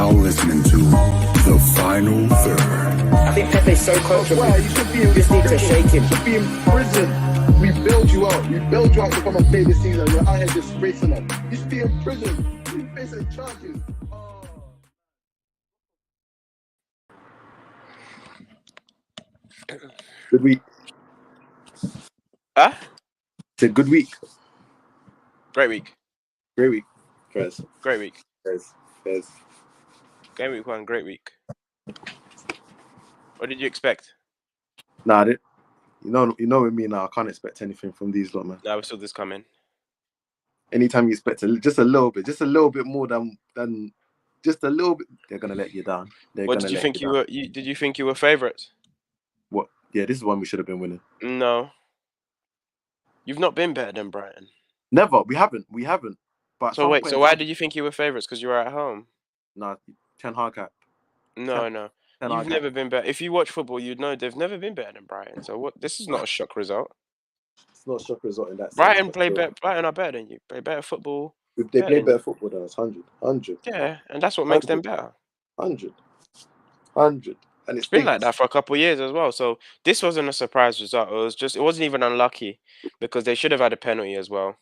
now listening to The Final Third. I think Pepe's so comfortable. You should be in just need to shake him. You should be in prison. We bailed you out. We bailed you out to come and play this season. You're out here disgracing us. You should be in prison. You should be facing charges. Good week. Huh? It's a good week. Great week. Great week. Fez. Great week. Fez. Game week 1, great week. What did you expect? Nah, I didn't. You know with me now, I can't expect anything from these lot, man. No, we saw this coming. Anytime you expect just a little bit more than just a little bit, they're gonna let you down. What did you think you were? Did you think you were favourites? What? Yeah, this is one we should have been winning. No. You've not been better than Brighton. Never. We haven't. But so wait. So why did you think you were favourites? Because you were at home. Nah, Ten Hag cap. No. You've never been better. If you watch football, you'd know they've never been better than Brighton. So what? This is not a shock result. It's not a shock result in that sense. Brighton are better than you. Play better football. If they play better football than us, 100. Yeah, and that's what makes them better. 100. And It's been like that for a couple of years as well. So this wasn't a surprise result. It wasn't even unlucky because they should have had a penalty as well.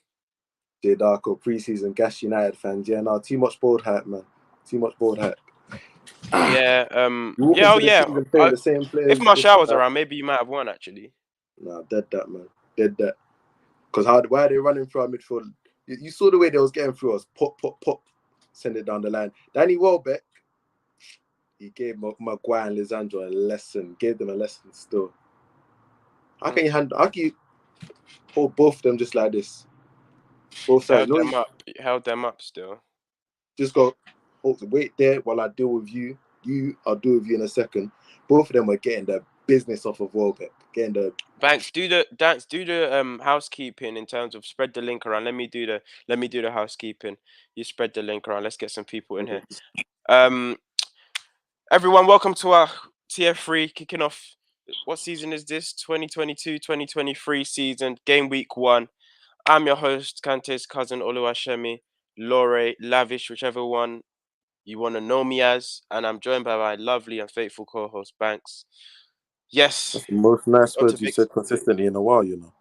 J Darko preseason Gas United fans. Yeah, no, too much board hype, man. Too much board hype. Yeah. The same players, if Martial was around, maybe you might have won actually. Nah, dead that, man. Dead that. Because why are they running through our midfield? You saw the way they was getting through us. Pop, send it down the line. Danny Welbeck, he gave Maguire and Lisandro a lesson. Gave them a lesson still. How can you hold both of them just like this? Both sides. Held them up still. Just go, wait there while I deal with you. I'll deal with you in a second. Both of them were getting the business off of Welbeck. Getting the Banks, do the housekeeping in terms of spread the link around. Let me do the housekeeping. You spread the link around. Let's get some people in here. Everyone, welcome to our TF3 kicking off. What season is this? 2022-2023 season, game week 1. I'm your host, Kante's cousin Oluwashemi, Lore, Lavish, whichever one you want to know me as, and I'm joined by my lovely and faithful co-host Banks. Yes. That's the most nice words you said consistently in a while, you know.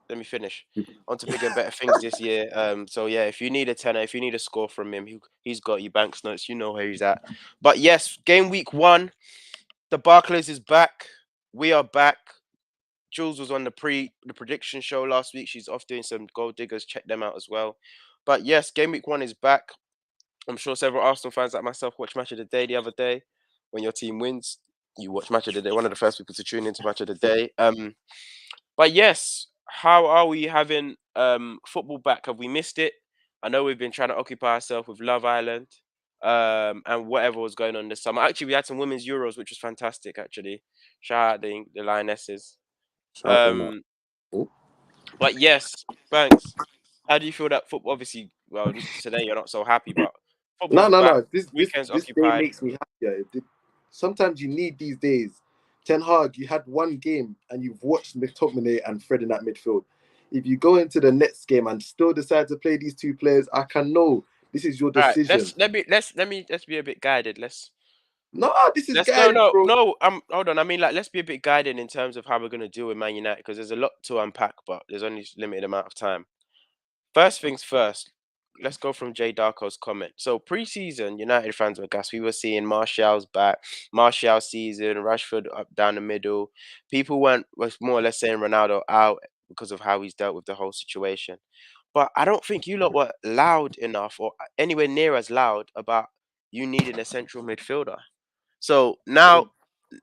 Let me finish. On to bigger and better things this year. So yeah, if you need a tenner, if you need a score from him, he's got you Banks notes. You know where he's at. But yes, game week 1, the Barclays is back. We are back. Jules was on the prediction show last week. She's off doing some gold diggers. Check them out as well. But yes, game week 1 is back. I'm sure several Arsenal fans like myself watched Match of the Day the other day. When your team wins, you watch Match of the Day. One of the first people to tune into Match of the Day. But yes, how are we having football back? Have we missed it? I know we've been trying to occupy ourselves with Love Island and whatever was going on this summer. Actually, we had some women's Euros, which was fantastic, actually. Shout out the Lionesses. But yes, Banks, how do you feel that football? Obviously, well, today you're not so happy, but no. This occupied. Day makes me happier. Sometimes you need these days. Ten Hag, you had one game and you've watched McTominay and Fred in that midfield. If you go into the next game and still decide to play these two players, I can know this is your decision. Right, let's be a bit guided. This is guided, bro. No. Hold on. I mean, let's be a bit guided in terms of how we're gonna deal with Man United because there's a lot to unpack, but there's only a limited amount of time. First things first. Let's go from J Darko's comment. So pre-season, United fans were gassed. We were seeing Martial's back, Martial season, Rashford up down the middle. People was more or less saying Ronaldo out because of how he's dealt with the whole situation. But I don't think you lot were loud enough or anywhere near as loud about you needing a central midfielder. So now,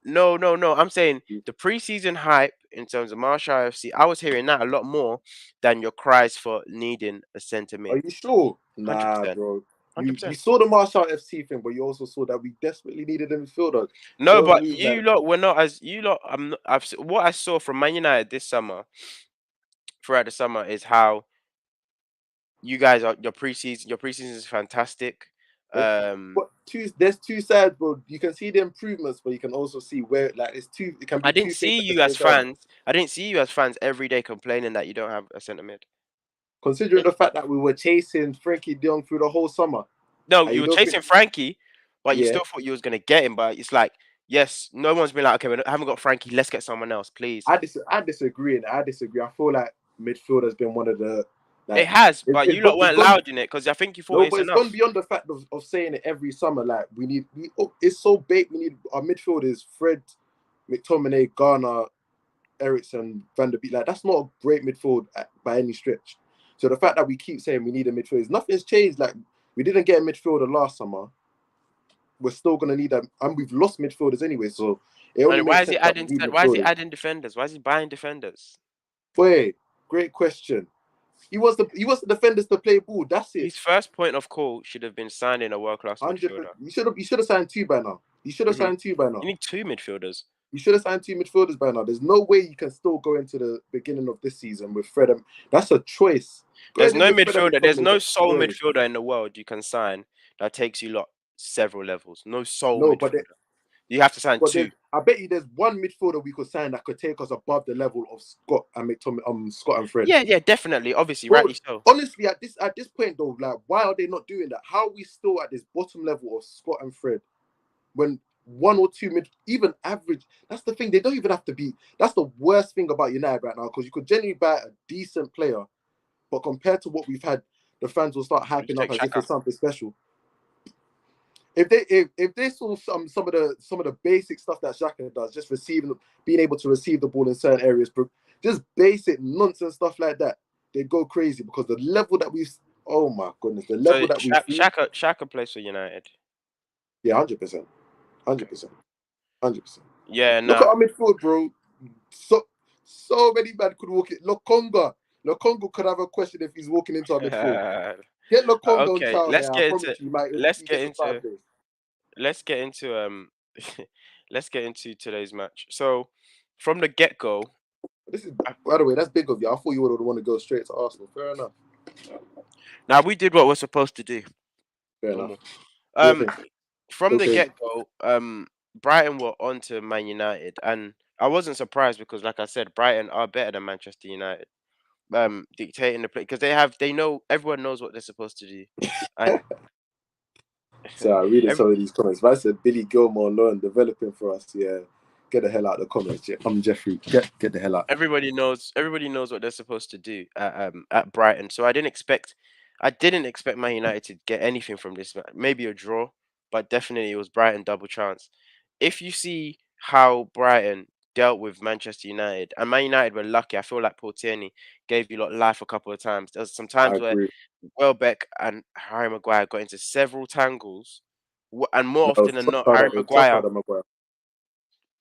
no. I'm saying the pre-season hype in terms of Martial FC, I was hearing that a lot more than your cries for needing a centre mid. Are you sure? 100%. Nah, bro. You saw the Martial FC thing, but you also saw that we desperately needed a midfielder. No, but lot were not as you lot. What I saw from Man United this summer, throughout the summer, is how you guys are. Your preseason is fantastic. There's two sides, bro. You can see the improvements, but you can also see where it's two. It can be. I didn't see you as fans. I didn't see you as fans every day complaining that you don't have a centre mid. Considering the fact that we were chasing Frankie de Jong through the whole summer. No, you were chasing Frankie, but you Yeah, still thought you was gonna get him. But it's like, yes, no one's been like, okay, we haven't got Frankie. Let's get someone else, please. I disagree, and I disagree. I feel like midfield has been one of the It like has, but you lot it's weren't gone. loud in it because I think you thought No, it's but it's gone enough. beyond the fact of saying it every summer. Like it's so big. We need our midfield is Fred, McTominay, Garner, Ericsson, Van der Beek. Like that's not a great midfield by any stretch. So the fact that we keep saying we need a midfield is nothing's changed. Like we didn't get a midfielder last summer. We're still gonna need them, and we've lost midfielders anyway. So it only And why makes is he sense that we adding? need Why is he midfielders. adding defenders? Why is he buying defenders? Wait, great question. He wants the defenders to play ball. That's it. His first point of call should have been signing a world class 100. midfielder. You should have signed two by now. You should have Hmm. signed two by You now. need two midfielders. You should have signed two midfielders by now. There's no way you can still go into the beginning of this season with Fred. That's a choice. There's Going in no with Fred and midfielder. There's McTominay is no a sole choice. midfielder in the world you can sign that takes you lot several levels. No sole No, but midfielder. You have to sign but two. I bet you there's one midfielder we could sign that could take us above the level of Scott and McTominay, Scott and Fred. Yeah, definitely. Obviously, Bro, rightly so. honestly, at this point though, like, why are they not doing that? How are we still at this bottom level of Scott and Fred when one or two even average? That's the thing. They don't even have to be. That's the worst thing about United right now because you could generally buy a decent player, but compared to what we've had, the fans will start Just hyping up take as if Shaka. it's something special. If they saw some of the basic stuff that Xhaka does, just being able to receive the ball in certain areas, just basic nonsense stuff like that, they'd go crazy because the level that we've, oh my goodness, the level So that we've seen, Shaka plays for United. yeah, 100%, 100%, 100%. Yeah, Look at nah. our midfield, bro. So many men could walk it. Lokonga could have a question if he's walking into our midfield. Get Lokonga on Okay, trial here. I promise you, let's he get gets a into start place. let's get into let's get into today's match. So from the get go, This is, by the way, that's big of you. I thought you would want to go straight to Arsenal. Fair enough. now we did what we're supposed to do. Fair enough. Normal. Do your Um, thing. from the Okay. get go, Brighton were on to Man United, and I wasn't surprised because, like I said, Brighton are better than Manchester United. Dictating the play because they know everyone knows what they're supposed to do, and So I read every, some of these comments. If I said Billy Gilmore on loan developing for us, yeah, get the hell out of the comments. Yeah. I'm Jeffrey. Get the hell out. everybody knows what they're supposed to do at Brighton. So I didn't expect Man United to get anything from this match. Maybe a draw, but definitely it was Brighton double chance. If you see how Brighton dealt with Manchester United, and Man United were lucky. I feel like Paul Tierney gave you lot life a couple of times. There was some I times where agree. Welbeck and Harry Maguire got into several tangles, and more No, often than not, Harry Maguire. Trossard and Maguire.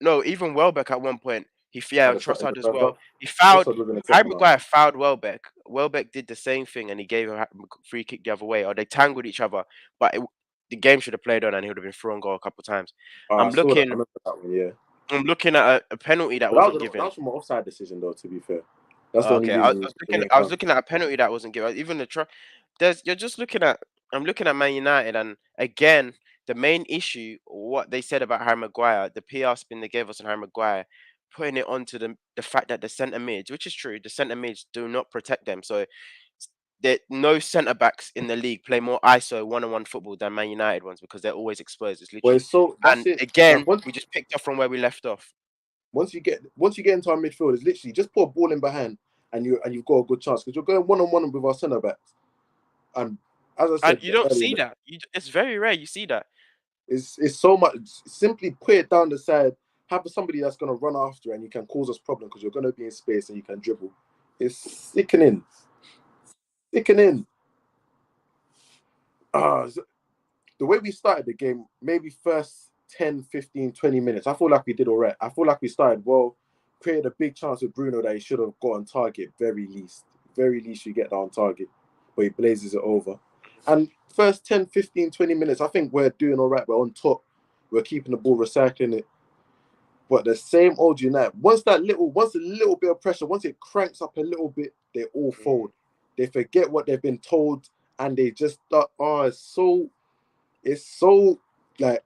No, even Welbeck at one point, yeah, And Trossard as well. Trossard He fouled was in the Harry second half. Maguire fouled Welbeck. Welbeck did the same thing, and he gave a free kick the other way, or they tangled each other. But the game should have played on, and he would have been through on goal a couple of times. I I'm saw that. I looking, remember that one, yeah. I'm looking at a penalty that But wasn't that given. was from an offside decision, though, to be fair. That's the only Okay, reason it didn't I was count. looking at a penalty that wasn't given. Even you're just looking at. I'm looking at Man United, and again, the main issue, what they said about Harry Maguire, the PR spin they gave us on Harry Maguire, putting it onto the fact that the centre mids, which is true, the centre mids do not protect them. So that no centre backs in the league play more ISO one-on-one football than Man United ones because they're always exposed. It's But literally, it's so that's and it. Like again, we just picked up from where we left off. once you get into our midfield, it's literally just put a ball in behind and you've got a good chance because you're going one-on-one with our centre backs. And as I And said you don't see earlier, that. It's very rare you see that. it's so much. Simply put it down the side. Have somebody that's going to run after and you can cause us problem because you're going to be in space and you can dribble. It's sickening. Sickening. The way we started the game, maybe first 10, 15, 20 minutes, I feel like we did all right. I feel like we started well, created a big chance with Bruno that he should have got on target, very least. Very least you get that on target, but he blazes it over. And first 10, 15, 20 minutes, I think we're doing all right. We're on top. We're keeping the ball, recycling it. But the same old United, once a little bit of pressure, once it cranks up a little bit, they all fold. They forget what they've been told and they just start, it's so like,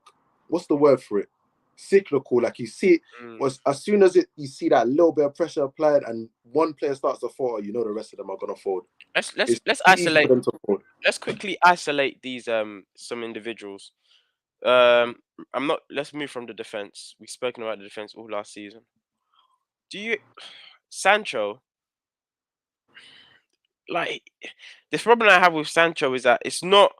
what's the word for it? Cyclical. Like you see it as soon as you see that little bit of pressure applied and one player starts to fall, you know the rest of them are gonna fold. Let's It's easy isolate. for them to fold. Let's quickly isolate these some individuals. I'm not. Let's move from the defense. We've spoken about the defense all last season. Do you, Sancho? Like, the problem I have with Sancho is that it's not.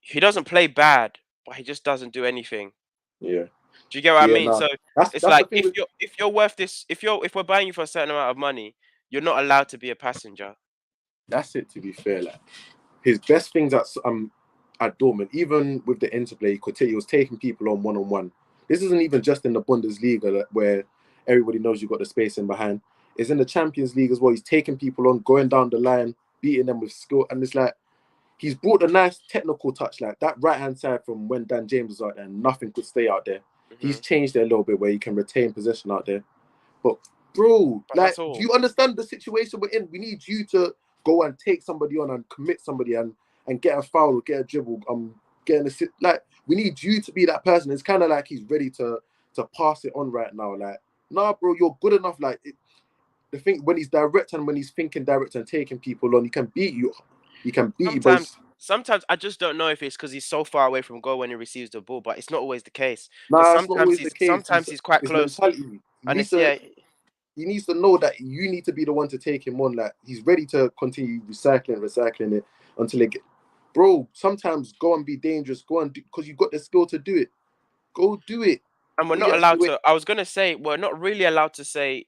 He doesn't play bad, but he just doesn't do anything. Yeah, Do you get what I yeah. mean? No, So it's that's the like thing with. if you're worth this, if we're buying you for a certain amount of money, you're not allowed to be a passenger. That's it. To be fair, like his best things at Dortmund, even with the interplay, he was taking people on one. This isn't even just in the Bundesliga where everybody knows you've got the space in behind. It's in the Champions League as well. He's taking people on, going down the line, beating them with skill, and it's like he's brought a nice technical touch, like that right hand side from when Dan James was out there, and nothing could stay out there. Hmm. He's changed it a little bit where he can retain possession out there. But bro, But like, that's do all. you understand the situation we're in? We need you to go and take somebody on and commit somebody and get a foul or get a dribble, get an assist. Like, we need you to be that person. It's kind of like he's ready to pass it on right now. Like, nah, bro, you're good enough. Like, the thing when he's direct and when he's thinking direct and taking people on, he can beat you. He can beat you, but Sometimes I just don't know if it's because he's so far away from goal when he receives the ball, but it's not always the case. Because nah, it's not always the case. sometimes he's quite His close, mentality. and it's yeah. He needs to know that you need to be the one to take him on. Like he's ready to continue recycling it until it get. Bro, sometimes go and be dangerous. Go and do because you've got the skill to do it. Go do it. And we're What are you not actually allowed wait? to. I was gonna say we're not really allowed to say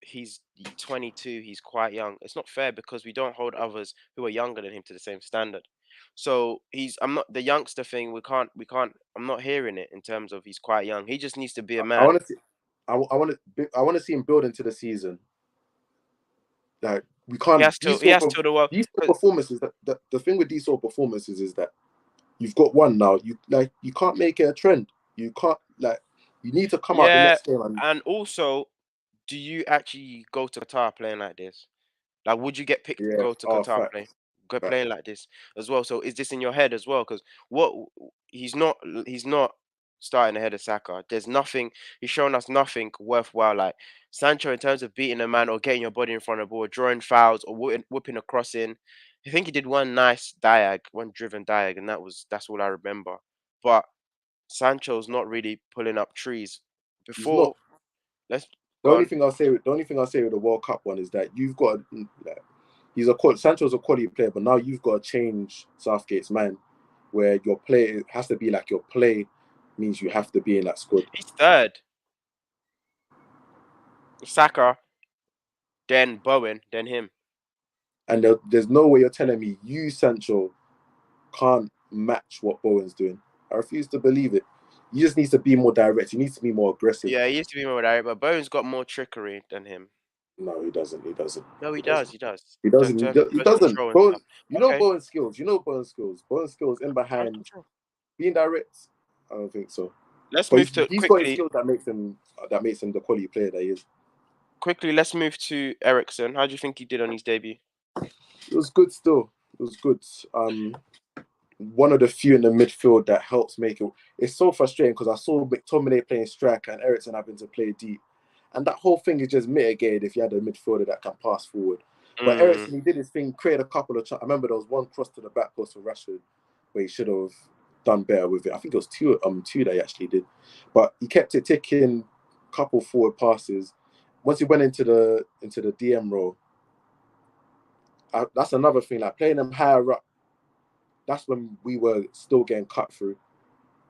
he's 22. He's quite young. It's not fair because we don't hold others who are younger than him to the same standard. So he's. I'm not the youngster thing. We can't. We can't. I'm not hearing it in terms of he's quite young. He just needs to be a I man. want to see. I want to see him build into the season. Like we He can't. has to. He has to the world. These sort of performances. The thing with these sort of performances is that you've got one now. You can't make it a trend. You can't like. You need to come out the Yeah, next game and and also, do you actually go to Qatar playing like this? Like, would you get picked to yeah. go to Oh, Qatar facts. playing like this as well? So is this in your head as well? Because what he's not starting ahead of Saka. There's nothing. He's shown us nothing worthwhile. Like Sancho, in terms of beating a man or getting your body in front of the ball, drawing fouls or whipping a cross in. I think he did one nice diag, one driven diag, and that's all I remember. But Sancho's not really pulling up trees. He's not. Before, let's The go only on. thing I'll say with the World Cup one is that you've got like, Sancho's a quality player, but now you've got to change Southgate's mind, where your play has to be like your play means you have to be in that squad. He's third. Saka, then Bowen, then him. And there's no way you're telling me you Sancho can't match what Bowen's doing. I refuse to believe it. You just need to be more direct. You need to be more aggressive. Yeah, he used to be more direct, but Bowen's got more trickery than him. No, he doesn't. He doesn't. No, he He does. doesn't. He does. He In doesn't. terms of He ball doesn't. control and Bowen, stuff. Okay, Bowen's skills. You know Bowen's skills. Bowen's skills in ball behind control. being direct. I don't think so. Let's But move to he's got his skills that makes him the quality player that he is. quickly. Let's move to Ericsson. How do you think he did on his debut? It was good still. It was good. One of the few in the midfield that helps make it. It's so frustrating because I saw McTominay playing striker and Ericsson having to play deep, and that whole thing is just mitigated if you had a midfielder that can pass forward. But Mm. Ericsson, he did his thing, created a couple of. I remember there was one cross to the back post for Rashford where he should have done better with it. I think it was two that he actually did, but he kept it ticking. Couple forward passes. Once he went into the DM role, that's another thing. Like playing them higher up, that's when we were still getting cut through.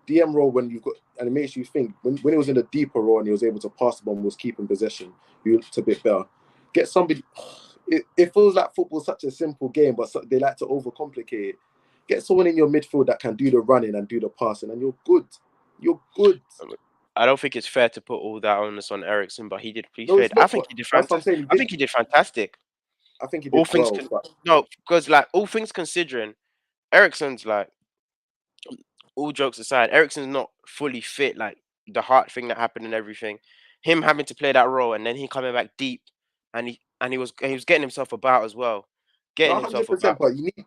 DM role when you've got, and it makes you think when he was in the deeper role and he was able to pass the ball and was keeping possession, you looked a bit better. Get somebody. It feels like football's such a simple game, but they like to overcomplicate it. Get someone in your midfield that can do the running and do the passing, and you're good. You're good. I don't think it's fair to put all that onus on Ericsson, but he did. He No, it's played. I not. think But he did that's what I'm fantastic. saying. He I did. think he did fantastic. I think he All did things well, con- but no, because like all things considering, Ericsson's like all jokes aside, Ericsson's not fully fit. Like the heart thing that happened and everything, him having to play that role and then he coming back deep, and he was getting himself about as well, getting not himself 100%. about. But you need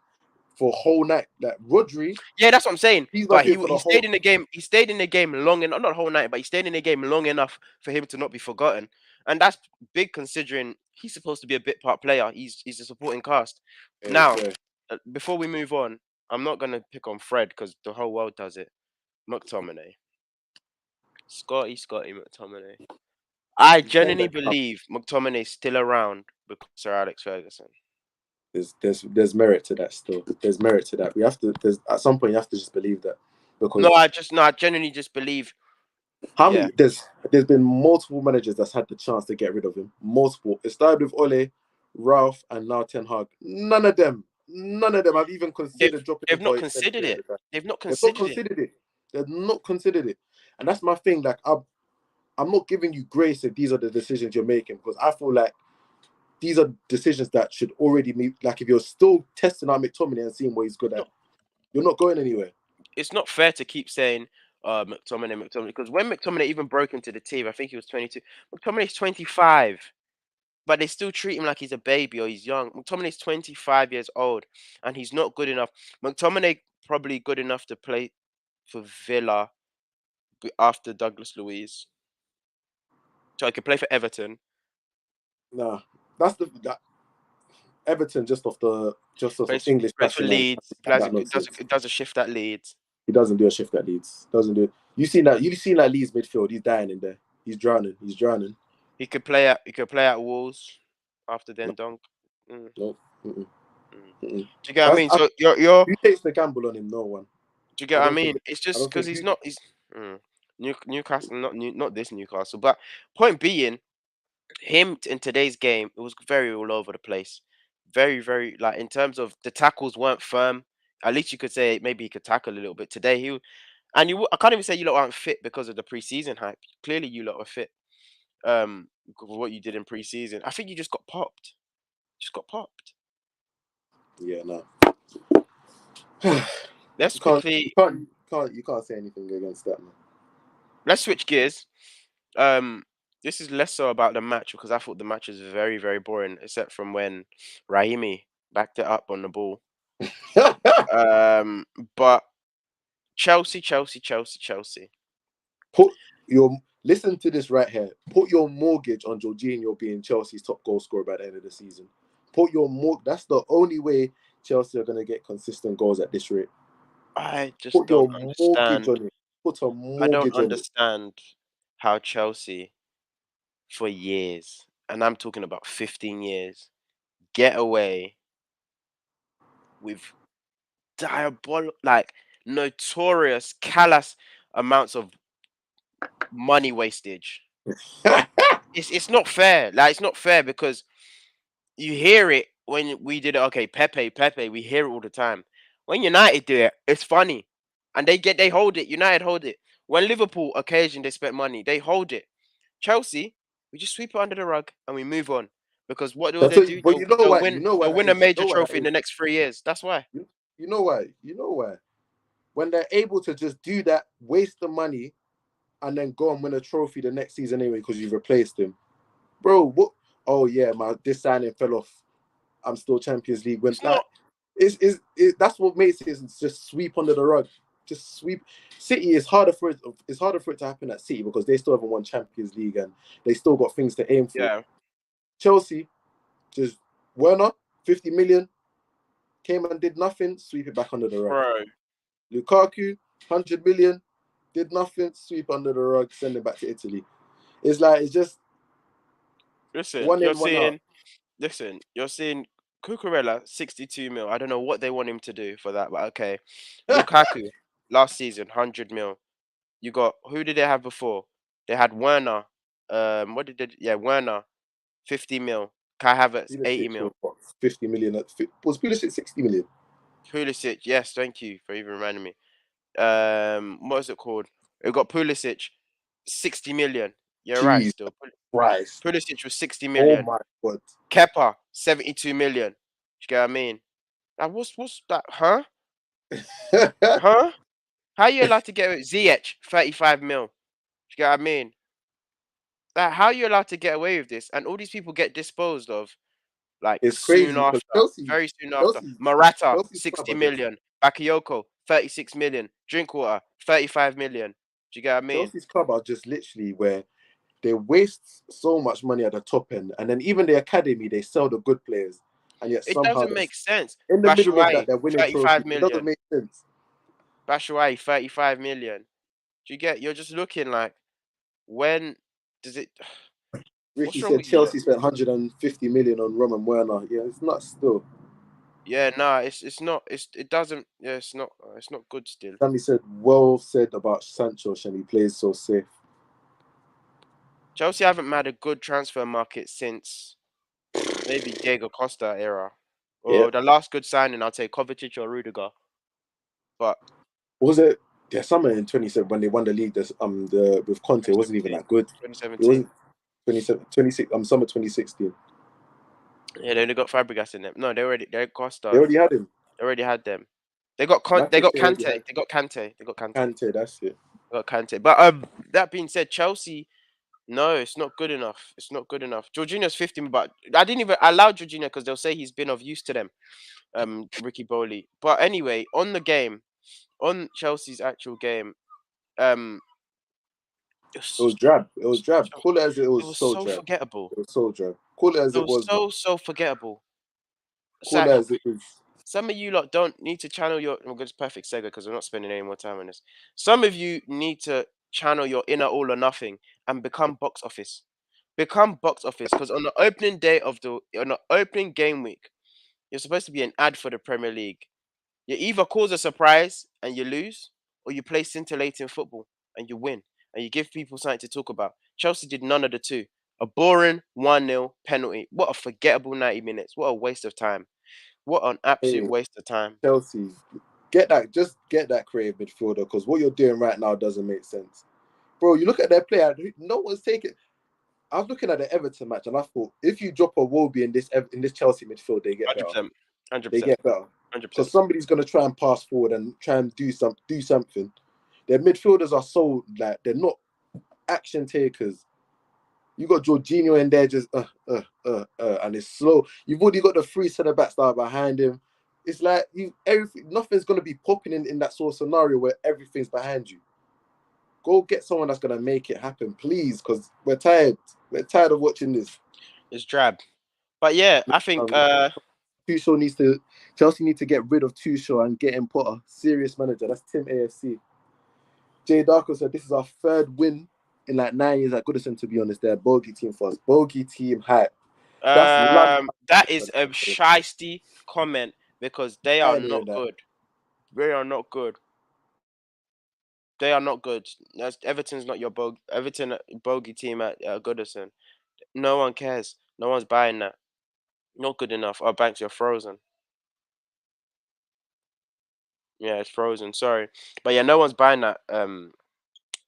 for a whole night. Like Rodri, Yeah, that's what I'm saying. he's not But here for the he whole. stayed in the game. He stayed in the game long enough, not the whole night, but he stayed in the game long enough for him to not be forgotten. And that's big considering he's supposed to be a bit part player. He's a supporting cast. Now, Yeah. before we move on, I'm not gonna pick on Fred because the whole world does it. McTominay. Scotty McTominay. I He's playing genuinely that up. believe McTominay's still around because Sir Alex Ferguson. There's merit to that still. There's merit to that. We have to. There's at some point you have to just believe that because I genuinely just believe. how Yeah, many there's been multiple managers that's had the chance to get rid of him. Multiple. It started with Ole, Ralph, and now Ten Hag. None of them have even they've considered dropping they've him not for extended considered period it. of time. They've not They've not considered it. considered it. They've not considered it, and that's my thing. Like I'm not giving you grace if these are the decisions you're making because I feel like these are decisions that should already be like if you're still testing out McTominay and seeing what he's good No, at, you're not going anywhere. it's not fair to keep saying McTominay, because when McTominay even broke into the team, I think he was 22. McTominay's 25, but they still treat him like he's a baby or he's young. McTominay's 25 years old, and he's not good enough. McTominay probably good enough to play for Villa after Douglas Luiz, so I could play for Everton. Nah, that's that Everton just off of English Plays for passion and Leeds. that nonsense. Does a shift at Leeds. He doesn't do a shift at Leeds. Doesn't do it. You seen that Leeds midfield. He's dying in there. He's drowning. He could play at Wolves after No, Dendonk. Mm, no. Mm-mm, mm. mm-mm. Do you get what I mean? So Who takes the gamble on him? No one. do you get I what I don't think. mean? It's I just don't because think. he's not. He's Newcastle, not this Newcastle. But point being, in today's game, it was very all over the place. Very, very like in terms of the tackles weren't firm. At least you could say maybe he could tackle a little bit today. I can't even say you lot aren't fit because of the preseason hype. Clearly, you lot are fit. Because of what you did in preseason. I think you just got popped. Just got popped. Yeah, no. Let's You can't. quickly You can't say anything against that, man. let's switch gears. Um, this is less so about the match because I thought the match was very, very boring, except from when Raimi backed it up on the ball. Um, but Chelsea. Put your listen to this right here. Put your mortgage on Jorginho being Chelsea's top goal scorer by the end of the season. That's the only way Chelsea are gonna get consistent goals at this rate. I just Put your don't mortgage understand. on it. Put a I don't mortgage on it. understand how Chelsea, for years, and I'm talking about 15 years, get away with like notorious, callous amounts of money wastage. It's not fair. Like it's not fair because you hear it when we did it. Okay, Pepe. We hear it all the time. When United do it, it's funny, and they hold it. United hold it. When Liverpool occasion they spent money, they hold it. Chelsea, we just sweep it under the rug and we move on because what will That's they what, do? but you know why? You know why They'll that win a is. You major know why that trophy in is. the next 3 years. That's why. You know why? You know why? When they're able to just do that, waste the money, and then go and win a trophy the next season anyway because you've replaced him, bro. What? Oh yeah, this signing fell off. I'm still Champions League. When It's like, not. that's what makes it is just sweep under the rug. Just sweep. City is harder for it. It's harder for it to happen at City because they still haven't won Champions League and they still got things to aim for. Yeah, Chelsea, just Werner, 50 million, came and did nothing. Sweep it back under the rug. bro. Lukaku, 100 million, did nothing. Sweep under the rug. Send it back to Italy. It's like it's just Listen, one in, one out. you're seeing Cucurella 62 mil. I don't know what they want him to do for that, but okay. Lukaku last season 100 mil. You got who did they have before? They had Werner. What did they? Yeah, Werner 50 mil. Kai Havertz 80 Pulisic was mil. what, 50 million. Was Pulisic 60 million? Pulisic, yes, thank you for even reminding me. What was it called? It got Pulisic 60 million. You're right. Jeez Still, Christ. Pulisic was 60 Oh million. my God. Kepa 72 million. You get what I mean? Now, what's that? Huh? Huh? How you allowed to get away? Ziyech 35 mil. You get what I mean? Like, how you allowed to get away with this? And all these people get disposed of like It's soon crazy because after, very soon after. Chelsea, Morata Chelsea's club 60 are just million. Bakayoko 36 million. Drinkwater 35 million. Do you get what I mean? Chelsea's club are just literally where they waste so much money at the top end, and then even the academy they sell the good players, and yet It somehow doesn't make sense. in the middle of that Bashuai they're winning 35 trophies. It doesn't million. make sense. Bashuai 35 million. Do you get? You're just looking like, when does it? Ricky What's wrong said with you lot? Chelsea spent 150 million on Roman Werner. Yeah, it's not still. Yeah, nah, it's not. It doesn't. Yeah, it's not good still. Sammy said, well said about Sancho, and he plays so safe. Chelsea haven't had a good transfer market since maybe Diego Costa era, Yeah. or the last good signing. I'll say Kovacic or Rudiger. But Was it? Yeah, summer in 27 when they won the league. The with Conte, it wasn't even 2017, that good. It 2017. wasn't 27, 26. Summer 2016. Yeah, they only got Fabregas in them. No, they They Costa. already had him. They already had them. They got they Matic got already Kante. had They got Kante. They got Kante. Kante. That's it. They got Kante. But that being said, Chelsea. No, it's not good enough. It's not good enough. Jorginho's 15, but I didn't even allow Jorginho because they'll say he's been of use to them. Ricky Bowley. But anyway, on the game, on Chelsea's actual game, um, it It was was, drab. It was drab. Call it as it it was. was So so drab. forgettable. It was so drab. Call it as It it was was, man. so forgettable. Call it Saka, as it is. some of you lot don't need to channel your. Well, it's perfect segue because we're not spending any more time on this. Some of you need to channel your inner all or nothing and become box office. Become box office because on the opening day of on the opening game week, you're supposed to be an ad for the Premier League. You either cause a surprise and you lose, or you play scintillating football and you win, and you give people something to talk about. Chelsea did none of the two. A boring 1-0 penalty. What a forgettable 90 minutes. What a waste of time. What an absolute Hey, waste of time. Chelsea, get that. Just get that creative midfielder because what you're doing right now doesn't make sense, bro. You look at their player. No one's taking. I was looking at the Everton match and I thought if you drop a Wobie in this Chelsea midfield, they get better. 100%. They 100%. get better 100%. because somebody's gonna try and pass forward and try and do something. Their midfielders are so like they're not action takers. You got Jorginho in there just and it's slow. You've already got the three centre backs that are behind him. It's like nothing's gonna be popping in that sort of scenario where everything's behind you. Go get someone that's gonna make it happen, please, because we're tired. We're tired of watching this. It's drab. But yeah, I think Chelsea need to get rid of Tuchel and get in Potter, serious manager. That's Tim AFC. Jay Darko said this is our third win in like 9 years at Goodison, to be honest. They're a bogey team for us. Bogey team hype. That's London. that is a shisty comment because they are I ain't hearing not that. good. They are not good. They are not good. Everton's not your bogey team at Goodison. No one cares. No one's buying that. Not good enough. Our banks, you're frozen. Yeah, it's frozen. Sorry, but yeah, no one's buying that.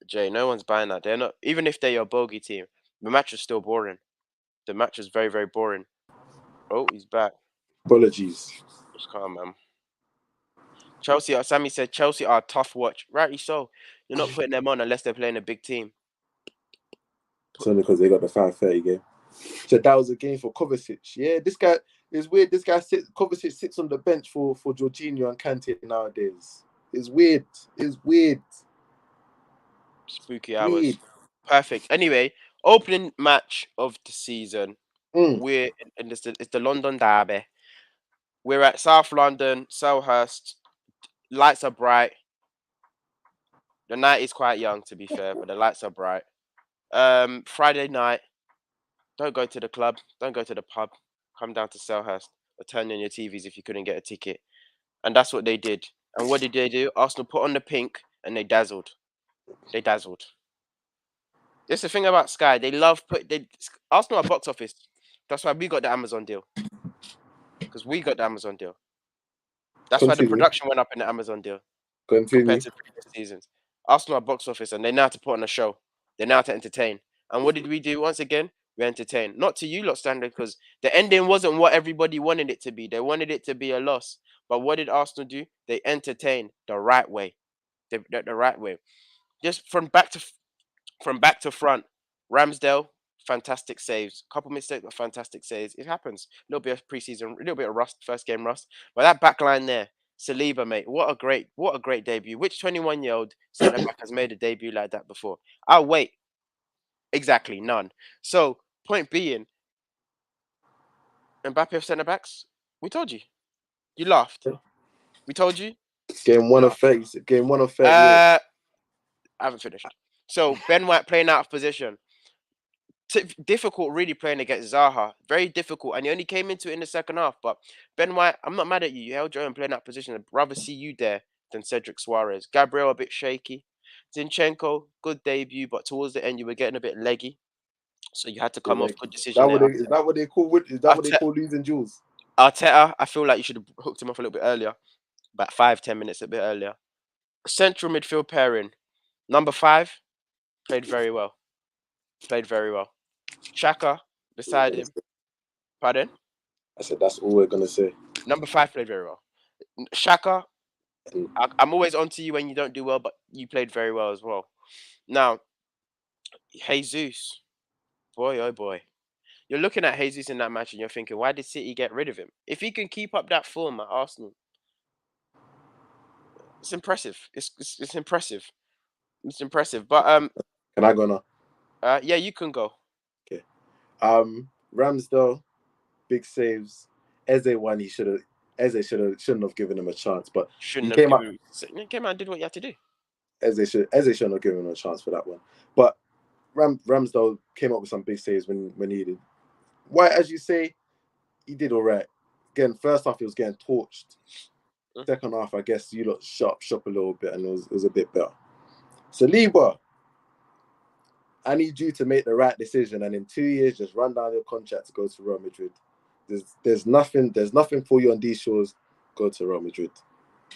Jay, no one's buying that. They're not. Even if they're your bogey team, the match is still boring. The match is very boring. Oh, he's back. Apologies. Just calm, man. Chelsea. Sammy said Chelsea are a tough watch. Rightly so. You're not putting them on unless they're playing a big team. It's only because they got the 5:30 game. So that was a game for Kovacic. Yeah, this guy is weird. Kovacic sits on the bench for Jorginho and Kante nowadays. It's weird. It's weird. Spooky Weird. hours. Perfect. Anyway, opening match of the season. Mm. And it's the London Derby. We're at South London, Selhurst. Lights are bright. The night is quite young, to be fair, but the lights are bright. Friday night. Don't go to the club. Don't go to the pub. Come down to Selhurst or turn on your TVs if you couldn't get a ticket. And that's what they did. And what did they do? Arsenal put on the pink and they dazzled. They dazzled. That's the thing about Sky. They love Arsenal are box office. That's why we got the Amazon deal. Because we got the Amazon deal. That's why the Continue. production went up in the Amazon deal Continue. compared to previous seasons. Arsenal are box office and they know how to put on a show. They know how to entertain. And what did we do once again? We entertained. Not to you lot standard because the ending wasn't what everybody wanted it to be. They wanted it to be a loss. But what did Arsenal do? They entertained the right way. The right way. Just from back to front. Ramsdale, fantastic saves. Couple mistakes, but fantastic saves. It happens. A little bit of preseason, a little bit of rust, first game rust. But that back line there, Saliba, mate, what a great debut. Which 21-year-old centre back has made a debut like that before? I'll wait. Exactly, none. So, point being, Mbappe centre backs, we told you. You laughed. We told you. Game You one of laughed. 30. Game 1 of 38. Uh, I haven't finished. So Ben White playing out of position. Difficult, really playing against Zaha. Very difficult, and he only came into it in the second half. But Ben White, I'm not mad at you. You held your own playing that position. I'd rather see you there than Cedric Suarez. Gabriel a bit shaky. Zinchenko, good debut, but towards the end you were getting a bit leggy, so you had to come off. Good decision there. Is that what they call losing duels? Arteta, I feel like you should have hooked him off a little bit earlier, about 5-10 minutes a bit earlier. Central midfield pairing, number 5 played very well. Played very well. Shaka beside him. Pardon? I said that's all we're gonna say. Number 5 played very well. Shaka, I'm always on to you when you don't do well, but you played very well as well. Now, Jesus, boy, oh boy. You're looking at Jesus in that match and you're thinking, why did City get rid of him? If he can keep up that form at Arsenal, it's impressive. It's impressive. It's impressive. But Can I go now? yeah, you can go. Okay. Ramsdale, big saves. Eze won. Shouldn't have given him a chance. But he came out and did what you had to do. Eze shouldn't have given him a chance for that one. But Ramsdale came up with some big saves when needed. White, as you say, he did all right. Again, first half he was getting torched. Second half, I guess you lot shop a little bit, and it was a bit better. Saliba, I need you to make the right decision, and in 2 years, just run down your contract to go to Real Madrid. There's nothing for you on these shores. Go to Real Madrid.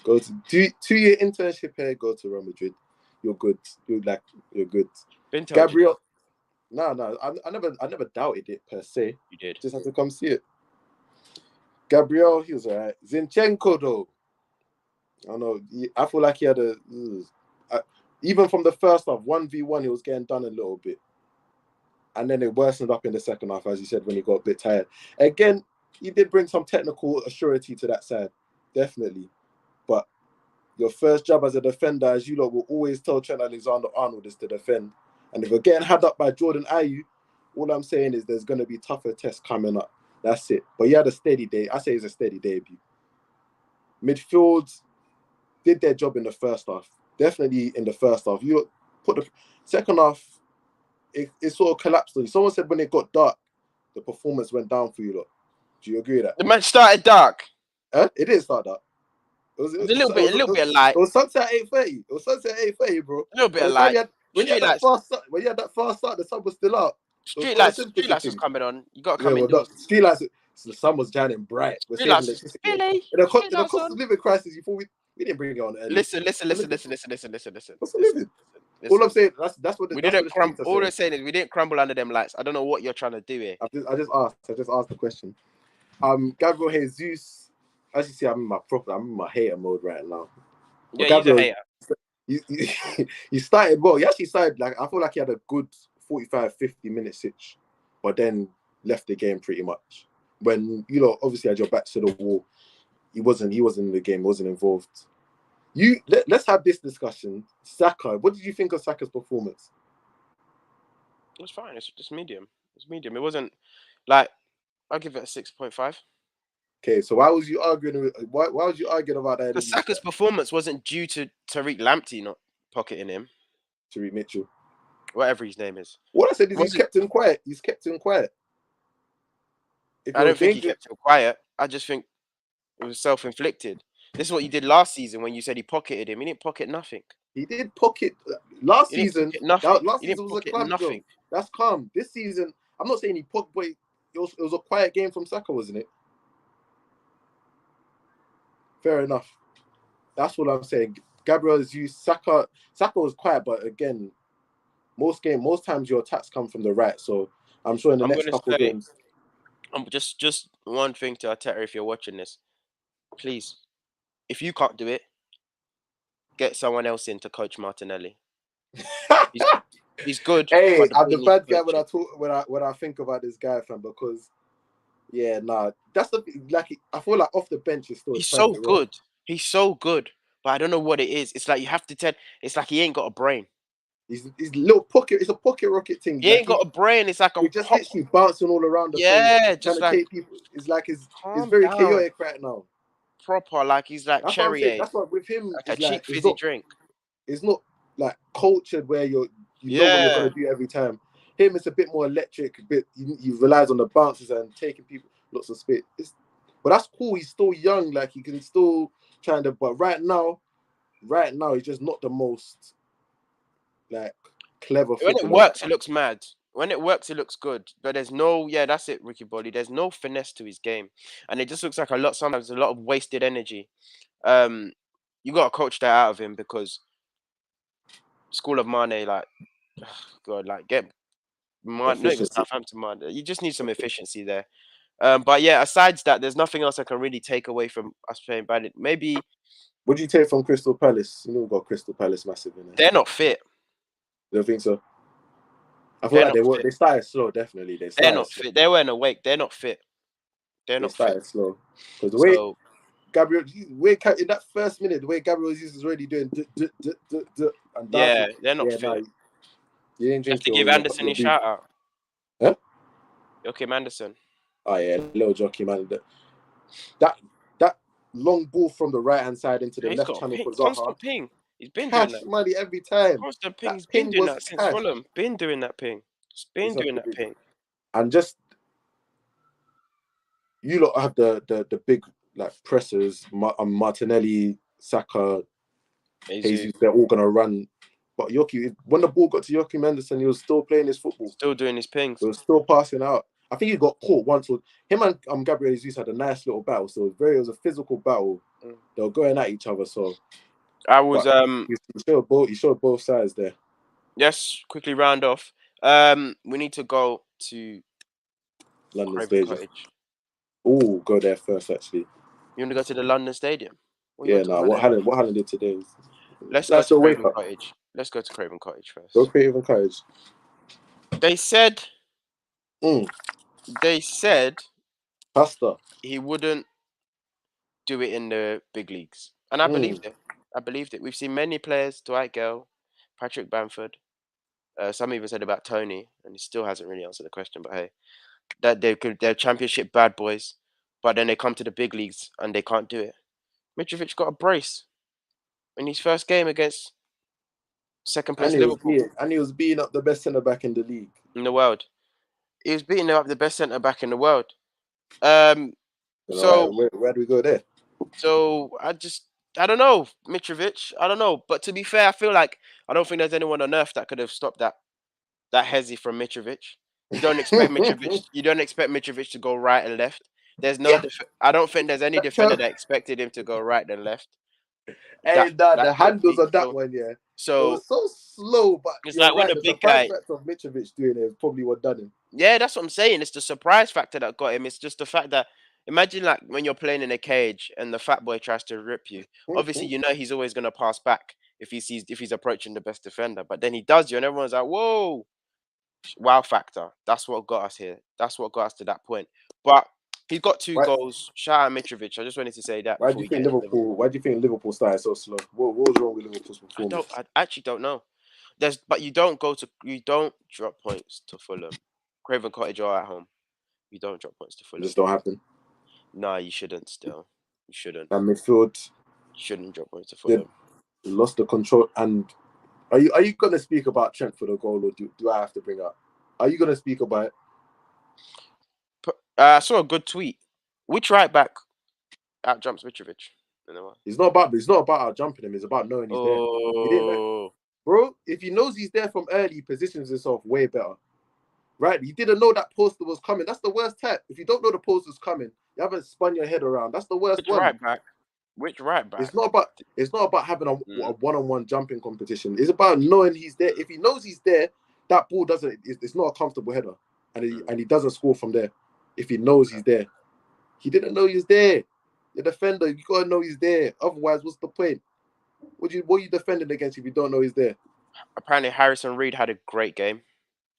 Go to 2-year internship here. Go to Real Madrid. You're good. You're good. Gabriel. No. I never doubted it per se. You did. Just had to come see it. Gabriel, he was alright. Zinchenko though, I don't know. I feel like he had even from the first half, 1v1, he was getting done a little bit. And then it worsened up in the second half, as you said, when he got a bit tired. Again, he did bring some technical assurity to that side, definitely. But your first job as a defender, as you lot will always tell Trent Alexander-Arnold, is to defend. And if you're getting had up by Jordan Ayew, all I'm saying is there's going to be tougher tests coming up. That's it. But he had a steady day. I say it's a steady debut. Midfield did their job in the first half. Definitely in the first half. You put the second half, it sort of collapsed on you. Someone said when it got dark, the performance went down for you lot. Do you agree with that? The match started dark. It didn't start dark. It was a little bit of light. It was sunset at 8:30. It was sunset at 8:30, bro. A little bit of light. When you had that fast start, the sun was still out. Street lights was coming on. You got to come indoors. Street lights. So the sun was shining bright. We're saving electricity. Really? In the cost of living crisis, you thought we didn't bring it on early. Listen. What's the living? All I'm saying, that's what we didn't crumble. All I'm saying is we didn't crumble under them lights. I don't know what you're trying to do here. I just asked the question. Gabriel Jesus, as you see, I'm in my hater mode right now. Yeah, Gabriel, he's a hater. He started well. He actually started I feel like he had a good 45-50 minute sitch, but then left the game pretty much. When obviously had your back to the wall, he wasn't in the game, wasn't involved. Let's have this discussion. Saka, what did you think of Saka's performance? It was fine. It's just medium. It's medium. It wasn't like I'll give it a 6.5. Okay, so why was you arguing? Why was you arguing about that? Because Saka's performance wasn't due to Tariq Lamptey not pocketing him. Tariq Mitchell, whatever his name is. What I said is he's kept him quiet. I don't think he kept him quiet. I just think it was self-inflicted. This is what you did last season when you said he pocketed him. He didn't pocket nothing. He did pocket last season. Last season was a club job. That's calm. This season, I'm not saying he pocketed, but it was a quiet game from Saka, wasn't it? Fair enough. That's what I'm saying. Gabriel is used. Saka was quiet, but again, most times your attacks come from the right. So I'm sure in the next couple of games. Just one thing to Arteta, if you're watching this, please, if you can't do it, get someone else in to coach Martinelli. He's good. Hey, I'm the bad guy when I think about this guy, fam, because that's I feel like off the bench is still. He's so good. He's so good, but I don't know what it is. It's like you have to tell. It's like he ain't got a brain. He's little pocket. It's a pocket rocket thing. He ain't got a brain. It's like he just literally bouncing all around the place, just trying to take people. It's like he's very chaotic right now. Proper, like he's like cherry. That's what with him. Like a cheap fizzy drink. It's not like cultured where you know what you're Yeah. gonna do every time. Him, it's a bit more electric. A bit he relies on the bounces and taking people lots of space. But that's cool. He's still young. Like he can still try to. But right now, he's just not the most like clever When it footballer right works, it now. looks mad. When it works, it looks good. But there's no, yeah, that's it, Ricky Bobby. There's no finesse to his game, and it just looks like sometimes a lot of wasted energy. Um, you got to coach that out of him because School of Mane, like, God, like get Mane, not even Efficiency. Southampton Mane. You just need some efficiency there. But yeah, aside that, there's nothing else I can really take away from us playing bad. Maybe What do you take from Crystal Palace? You know, we've got Crystal Palace massive in there. they're not fit. You don't think so? I feel They're like not fit. they started slow. Definitely, they They're started not slow. fit. They weren't awake. They're not fit. They're They not fit. started slow because the way So Gabriel, in that first minute, the way Gabriel Jesus is already doing and yeah, dancing. they're not Yeah, fit. no, you didn't You have drink to give Anderson your a beef. shout out. Huh? Okay, Anderson. Oh yeah, little jockey man. That that long ball from the right hand side into the He's left got a channel ping, for Zaha. constant ping. He's been doing Cash that. money every time. Constant ping. That He's been ping doing was that since cash. Fulham. Been doing that ping. He's been It's doing that unbelievable. ping. And just you lot have the big like pressers, Martinelli, Saka, Jesus Jesus. They're all gonna run. But Yoki, when the ball got to Yoki Mendelson, he was still playing his football. still doing his pings. He was still passing out. I think he got caught once. With him and Gabriel Jesus had a nice little battle. So it was a physical battle. Mm. They were going at each other. So, I was but he showed both sides there. yes, quickly round off. We need to go to London Craven Stadium. Cottage. Oh, go there first actually. You want to go to the London Stadium? What you Yeah, want to nah. find out? What Haaland did today was Let's go nice to little wake Craven up. Cottage. Let's go to Craven Cottage Go first. creative and courage. They said Mm, they said pasta. he wouldn't do it in the big leagues, and I Mm. believed it. I believed it. We've seen many players: Dwight Gale, Patrick Bamford. Some even said about Tony, and he still hasn't really answered the question. But hey, that they're championship bad boys, but then they come to the big leagues and they can't do it. Mitrovic got a brace in his first game against second place Liverpool And he was beating up the best centre back in the league. in the world. He was beating up the best centre back in the world. Um, You know, so where do we go there? so I don't know Mitrovic. I don't know, but to be fair, I feel like I don't think there's anyone on earth that could have stopped that hezzy from Mitrovic. You don't expect Mitrovic. You don't expect Mitrovic to go right and left. There's no. Yeah. I don't think there's any defender that expected him to go right and left. That And the that handles complete on that flow. one, yeah. It So was so slow, but it's you're like when right. the The big surprise guy. factor of Mitrovic doing it is probably what done him. Yeah, that's what I'm saying. It's the surprise factor that got him. It's just the fact that imagine like when you're playing in a cage and the fat boy tries to rip you. Obviously, you know he's always gonna pass back if he's approaching the best defender. But then he does you, and everyone's like, "Whoa!" Wow factor. That's what got us here. That's what got us to that point. But he's got two Why, goals. Shout out Mitrovic. I just wanted to say that why do before you we think get into Liverpool. Liverpool started so slow? What was wrong with Liverpool's performance? I actually don't know. But you don't drop points to Fulham. Craven Cottage are at home. You don't drop points to It Fulham. just don't happen. No, you shouldn't still. You shouldn't. And midfield You shouldn't drop points to did Fulham. lost the control. And are you gonna speak about Trent for the goal, or do I have to bring up? Are you gonna speak about it? I saw a good tweet. Which right back out jumps Mitrovic? You know what? It's not about out jumping him. It's about knowing he's there. He didn't know, Oh, bro. If he knows he's there from early, he positions himself way better. Right? You didn't know that poster was coming. That's the worst type. If you don't know the poster's coming, you haven't spun your head around. That's the worst which one. right back? Which right back? It's not about having a Mm. one-on-one jumping competition. It's about knowing he's there. If he knows he's there, that ball doesn't. It's not a comfortable header, and he doesn't score from there. If he knows he's there, he didn't know he's there. The defender, you gotta know he's there. Otherwise, what's the point? What are you defending against if you don't know he's there? Apparently, Harrison Reed had a great game.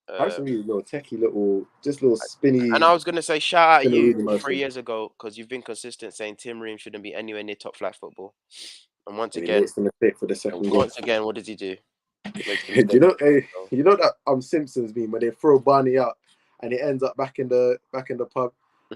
Harrison Reed, little techie, little And spinny, I was gonna say shout out you spinneroonie 3 motion. years ago because you've been consistent saying Tim Ream shouldn't be anywhere near top flight football. And And he makes the mistake for the second goal. what does he do? Makes the Do mistake. you know that Simpsons meme when they throw Barney out and it ends up back in the pub?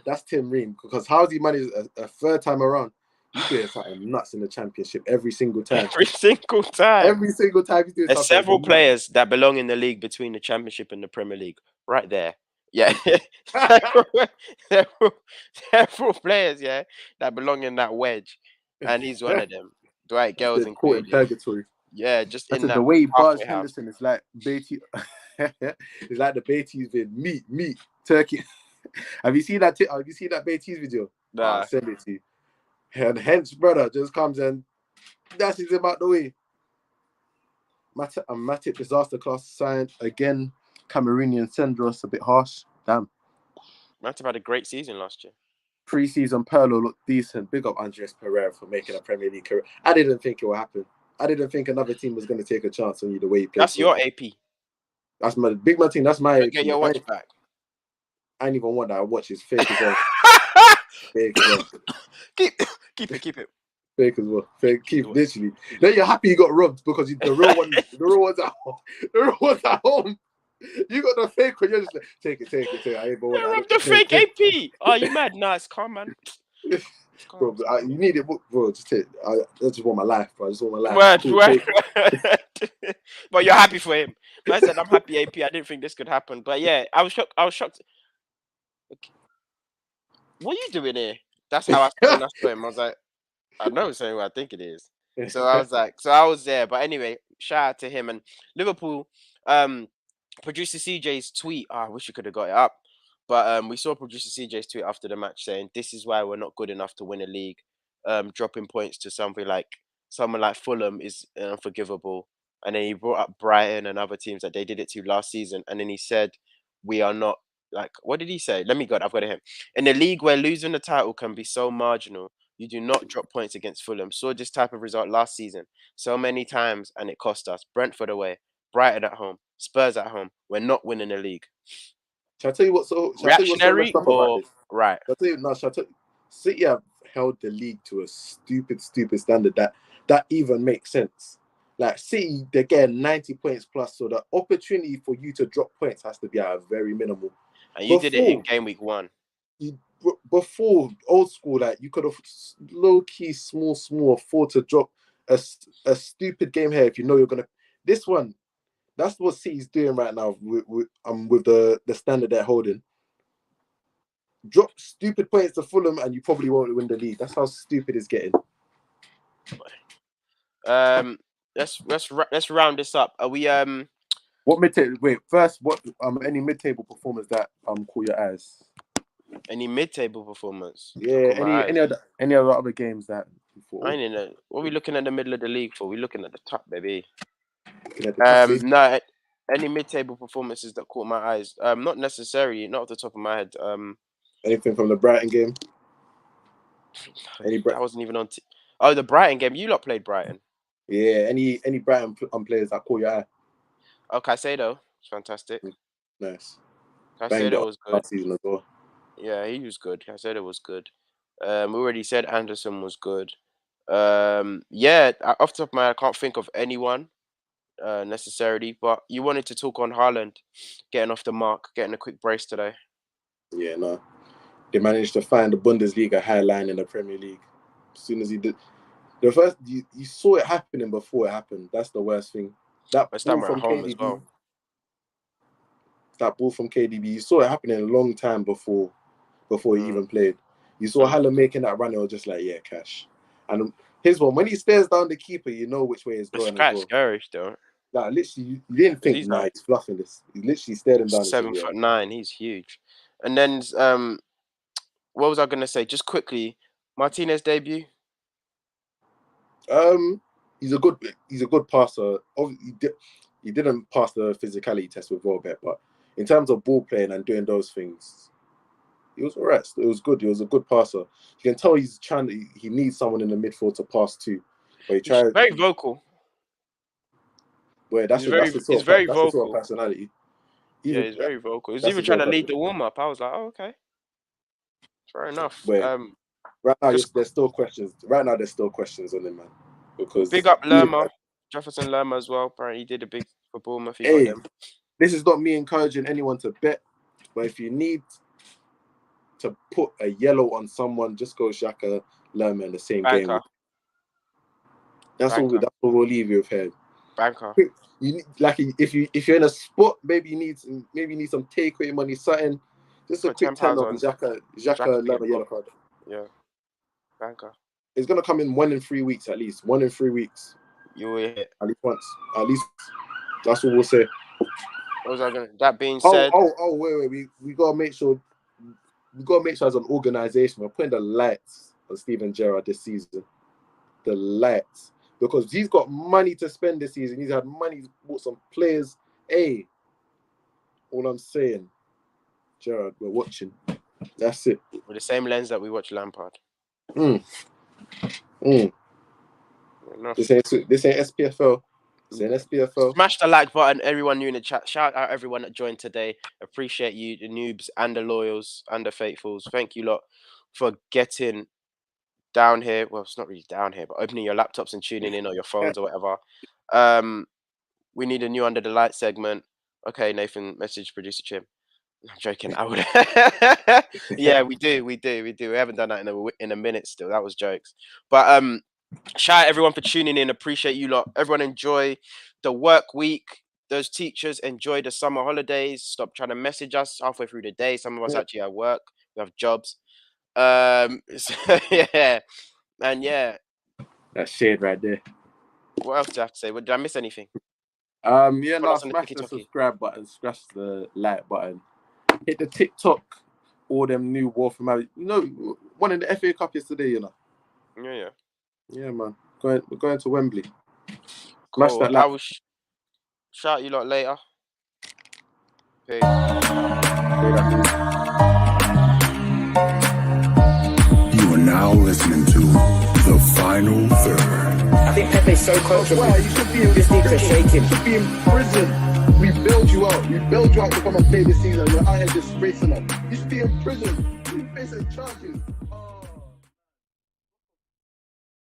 That's Tim Ream because how's he managed a third time around? He's doing something nuts in the championship every single time. Every single time. Every single time he's doing There's something. several nuts. players that belong in the league between the Championship and the Premier League. Right there. Yeah. several players, yeah, that belong in that wedge. And he's one of them. Dwight Gale's They're caught in included. purgatory. Yeah, just I in said that the way he bars halfway house. Henderson is like Beatty. It's like the Beatty's with meat, turkey. Have you seen that? Have you seen that Beatty's video? Nah. I'll send it to you. And hence, brother just comes and dashes him out the way. Matic disaster class signed again. Cameroonian Sendros a bit harsh. Damn. Matip had a great season last year. Pre-season Perlo looked decent. Big up Andres Pereira for making a Premier League career. I didn't think it would happen. I didn't think another team was going to take a chance on you the way he played. That's your AP. That's my big man team. That's my AP. Get your watch back. I ain't even want that. I watch it's fake as well. Fake as well. Keep it. Fake as well. Fake. Keep literally. Then you're happy you got robbed because the real one's at home. The real one's at home. You got the fake one. You're just like, take it. I ain't going. Robbed the fake AP. Oh, you mad? Nah, it's calm, man. Bro, you need it, bro. Just take. I just want my life, bro. I just want my life. Word. But you're happy for him. I said I'm happy AP. I didn't think this could happen, but yeah, I was shocked. Okay. What are you doing here? That's how I saw him. I was like, I know it's what I think it is. So I was there. But anyway, shout out to him and Liverpool. Producer CJ's tweet. Oh, I wish you could have got it up. But we saw producer CJ's tweet after the match saying, "This is why we're not good enough to win a league. Dropping points to someone like Fulham is unforgivable." And then he brought up Brighton and other teams that they did it to last season. And then he said, "We are not like." What did he say? I've got it here. In a league where losing the title can be so marginal, you do not drop points against Fulham. Saw this type of result last season so many times, and it cost us. Brentford away, Brighton at home, Spurs at home. We're not winning the league. Shall I tell you what's so Reactionary messed up about this? Right? City have held the league to a stupid standard that even makes sense. Like City, they're getting 90 points plus, so the opportunity for you to drop points has to be at a very minimal. And you did it in game week 1. Before old school, like you could have low key, small afford to drop a stupid game here if you know you're gonna. This one, that's what City's doing right now with the standard they're holding. Drop stupid points to Fulham and you probably won't win the league. That's how stupid it's getting. Let's round this up. Are we What mid-table? Wait, first, what any mid-table performers that caught your eyes? Any mid-table performance? Yeah, any other games that you thought? I ain't in it. What are we looking at the middle of the league for? We're looking at the top, baby. No, any mid-table performances that caught my eyes. Not necessarily, not off the top of my head. Anything from the Brighton game? That wasn't even on. The Brighton game. You lot played Brighton. Yeah. Any Brighton players that caught your eye? Oh, Caicedo, fantastic. Nice. Caicedo was good. Last season as well. Yeah, he was good. Caicedo was good. We already said Anderson was good. Yeah, off the top of my head, I can't think of anyone necessarily. But you wanted to talk on Haaland getting off the mark, getting a quick brace today. Yeah, no. They managed to find the Bundesliga high line in the Premier League. As soon as he did, the first you saw it happening before it happened. That's the worst thing. That ball from KDB. Well. That ball from KDB, you saw it happening a long time before he even played. You saw Haaland making that run. It was just like, yeah, cash. And his one, when he stares down the keeper, you know which way it's going. It's quite scary still. Like literally, you didn't think, he's fluffing this. He literally stared him down. 7'9", he's huge. And then, what was I gonna say? Just quickly, Martinez debut. He's a good passer. He didn't pass the physicality test with Welbeck, but in terms of ball playing and doing those things, he was alright. It was good. He was a good passer. You can tell he's he needs someone in the midfield to pass to. But He's very vocal. Well, that's his very vocal. Sort of personality. Yeah, he's very vocal. He's even trying to lead the warm up. I was like, oh, okay, fair enough. Right now, there's still questions. Right now, there's still questions on him, man. Because big up Lerma, Jefferson Lerma as well. Apparently, he did a big for Bournemouth. Hey, this is not me encouraging anyone to bet, but if you need to put a yellow on someone, just go Xhaka. Lerman the same game. Banker. That's all. Banker. That's all we'll leave you with here. Banker. You need, like if you're in a spot, maybe you need some takeaway money, something. Just a Put quick £10 10 on on Xhaka Xhaka another get yellow booked. card. Yeah. Banker. It's gonna come in 1 in 3 weeks at least. 1 in 3 weeks. You will hit. At least once. At least that's what we'll say. What was I gonna? That being said, Wait. We gotta make sure. We gotta make sure as an organization we're putting the lights on Steven Gerrard this season. The lights, because he's got money to spend this season. He's had money. He's bought some players. Hey, all I'm saying, Gerrard, we're watching. That's it. with the same lens that we watch Lampard. Mm. Enough. This ain't SPFL. This ain't SPFL. Smash the like button, everyone new in the chat. Shout out everyone that joined today. Appreciate you, the noobs and the loyals and the faithfuls. Thank you lot for getting down here. Well, it's not really down here, but opening your laptops and tuning in or your phones or whatever. We need a new under the light segment. Okay, Nathan, message producer Chim. I'm joking. I would. Yeah, we do. We haven't done that in a minute still. That was jokes. But shout out everyone for tuning in. Appreciate you lot. Everyone enjoy the work week. Those teachers enjoy the summer holidays. Stop trying to message us halfway through the day. Some of us actually have work. We have jobs. So, yeah. And yeah. That shade right there. What else do I have to say? Did I miss anything? Yeah, Follow us on the smash the TikTok. subscribe button, smash the like button, hit the TikTok, all them new Wolf Mary. You know, one in the FA Cup yesterday, you know. Yeah, man. We're going to Wembley. Smash Cool. that like. I will shout you lot later. Peace. You are now listening to The Final Third. I think Pepe's so coachable. Well, you should be in Just need to prison. shake him. You should be in prison. We build you out. We build you out to come and play this season. You're out here disgracing us. You should be in prison. You face charges.